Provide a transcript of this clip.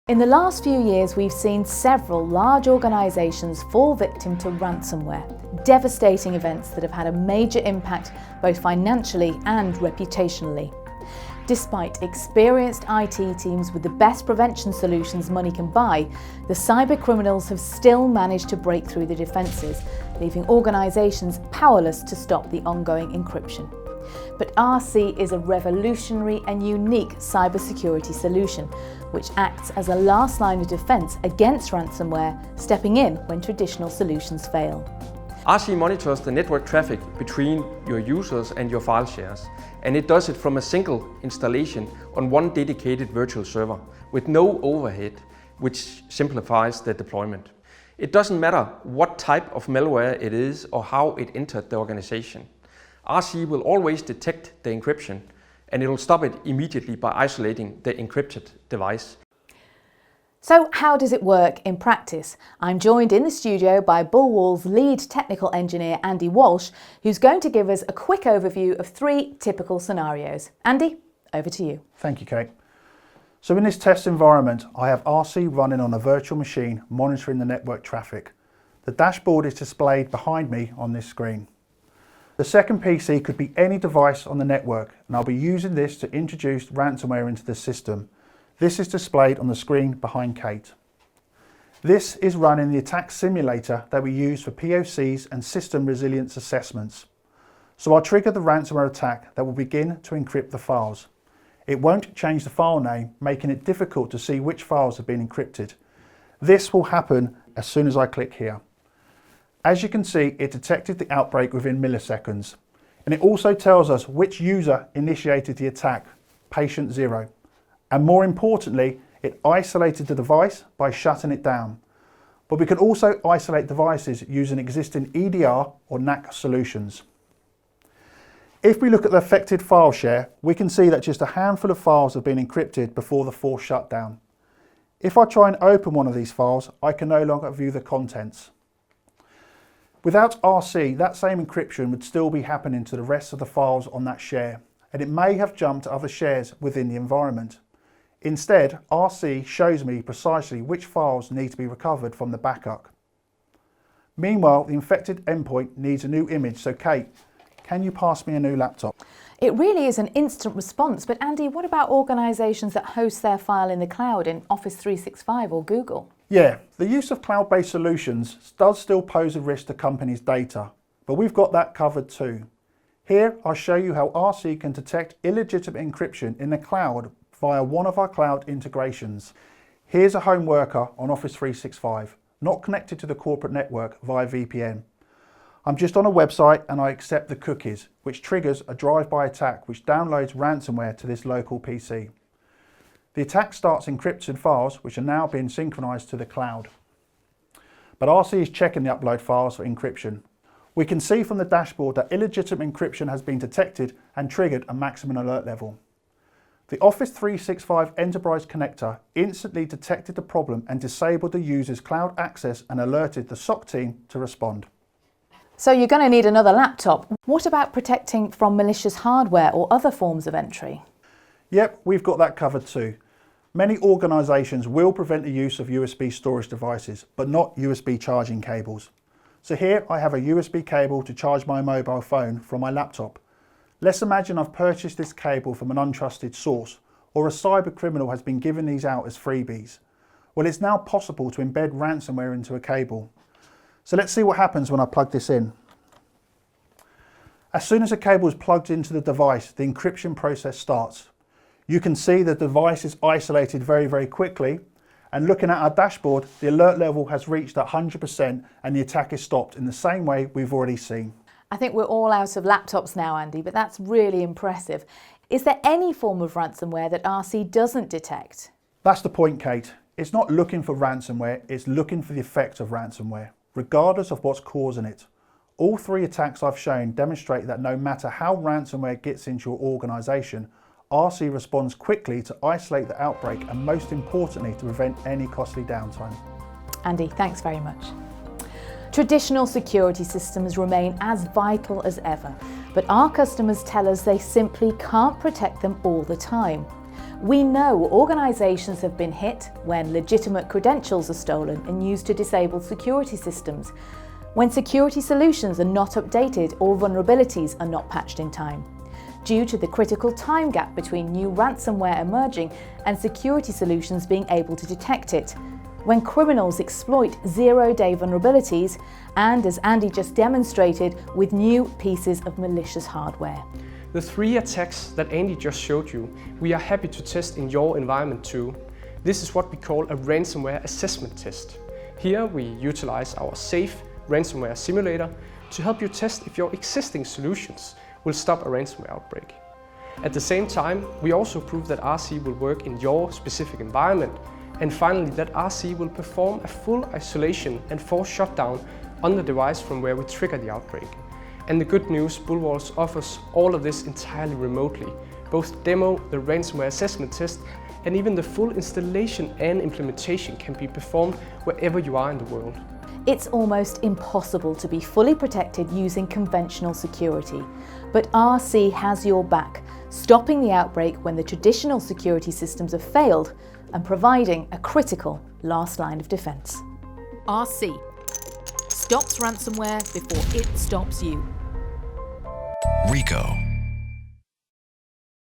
In the last few years, we've seen several large organisations fall victim to ransomware, devastating events that have had a major impact both financially and reputationally. Despite experienced IT teams with the best prevention solutions money can buy, the cyber criminals have still managed to break through the defences, leaving organisations powerless to stop the ongoing encryption. But RC is a revolutionary and unique cybersecurity solution, which acts as a last line of defence against ransomware, stepping in when traditional solutions fail. RC monitors the network traffic between your users and your file shares, and it does it from a single installation on one dedicated virtual server with no overhead, which simplifies the deployment. It doesn't matter what type of malware it is or how it entered the organization. RC will always detect the encryption, and it will stop it immediately by isolating the encrypted device. So how does it work in practice? I'm joined in the studio by BullWall's lead technical engineer, Andy Walsh, who's going to give us a quick overview of 3 typical scenarios. Andy, over to you. Thank you, Kate. So in this test environment, I have RC running on a virtual machine monitoring the network traffic. The dashboard is displayed behind me on this screen. The second PC could be any device on the network, and I'll be using this to introduce ransomware into the system. This is displayed on the screen behind Kate. This is running the attack simulator that we use for POCs and system resilience assessments. So I'll trigger the ransomware attack that will begin to encrypt the files. It won't change the file name, making it difficult to see which files have been encrypted. This will happen as soon as I click here. As you can see, it detected the outbreak within milliseconds, and it also tells us which user initiated the attack, patient 0. And more importantly, it isolated the device by shutting it down. But we can also isolate devices using existing EDR or NAC solutions. If we look at the affected file share, we can see that just a handful of files have been encrypted before the forced shutdown. If I try and open one of these files, I can no longer view the contents. Without RC, that same encryption would still be happening to the rest of the files on that share, and it may have jumped to other shares within the environment. Instead, RC shows me precisely which files need to be recovered from the backup. Meanwhile, the infected endpoint needs a new image, so Kate, can you pass me a new laptop? It really is an instant response, but Andy, what about organisations that host their file in the cloud in Office 365 or Google? Yeah, the use of cloud-based solutions does still pose a risk to companies' data, but we've got that covered too. Here, I'll show you how RC can detect illegitimate encryption in the cloud via one of our cloud integrations. Here's a home worker on Office 365, not connected to the corporate network via VPN. I'm just on a website and I accept the cookies, which triggers a drive-by attack which downloads ransomware to this local PC. The attack starts encrypted files which are now being synchronized to the cloud. But RC is checking the upload files for encryption. We can see from the dashboard that illegitimate encryption has been detected and triggered a maximum alert level. The Office 365 Enterprise Connector instantly detected the problem and disabled the user's cloud access and alerted the SOC team to respond. So you're going to need another laptop. What about protecting from malicious hardware or other forms of entry? Yep, we've got that covered too. Many organisations will prevent the use of USB storage devices, but not USB charging cables. So here I have a USB cable to charge my mobile phone from my laptop. Let's imagine I've purchased this cable from an untrusted source, or a cyber criminal has been giving these out as freebies. Well, it's now possible to embed ransomware into a cable. So let's see what happens when I plug this in. As soon as the cable is plugged into the device, the encryption process starts. You can see the device is isolated very, very quickly, and looking at our dashboard, the alert level has reached 100% and the attack is stopped in the same way we've already seen. I think we're all out of laptops now, Andy, but that's really impressive. Is there any form of ransomware that RC doesn't detect? That's the point, Kate. It's not looking for ransomware, it's looking for the effect of ransomware, regardless of what's causing it. All 3 attacks I've shown demonstrate that no matter how ransomware gets into your organisation, RC responds quickly to isolate the outbreak and most importantly to prevent any costly downtime. Andy, thanks very much. Traditional security systems remain as vital as ever, but our customers tell us they simply can't protect them all the time. We know organisations have been hit when legitimate credentials are stolen and used to disable security systems, when security solutions are not updated or vulnerabilities are not patched in time, due to the critical time gap between new ransomware emerging and security solutions being able to detect it, when criminals exploit zero-day vulnerabilities, and as Andy just demonstrated, with new pieces of malicious hardware. The 3 attacks that Andy just showed you, we are happy to test in your environment too. This is what we call a ransomware assessment test. Here we utilize our safe ransomware simulator to help you test if your existing solutions will stop a ransomware outbreak. At the same time, we also prove that RC will work in your specific environment, and finally that RC will perform a full isolation and force shutdown on the device from where we trigger the outbreak. And the good news, BullWall offers all of this entirely remotely, both demo, the ransomware assessment test, and even the full installation and implementation can be performed wherever you are in the world. It's almost impossible to be fully protected using conventional security, but RC has your back, stopping the outbreak when the traditional security systems have failed and providing a critical last line of defence. RC stops ransomware before it stops you. Ricoh.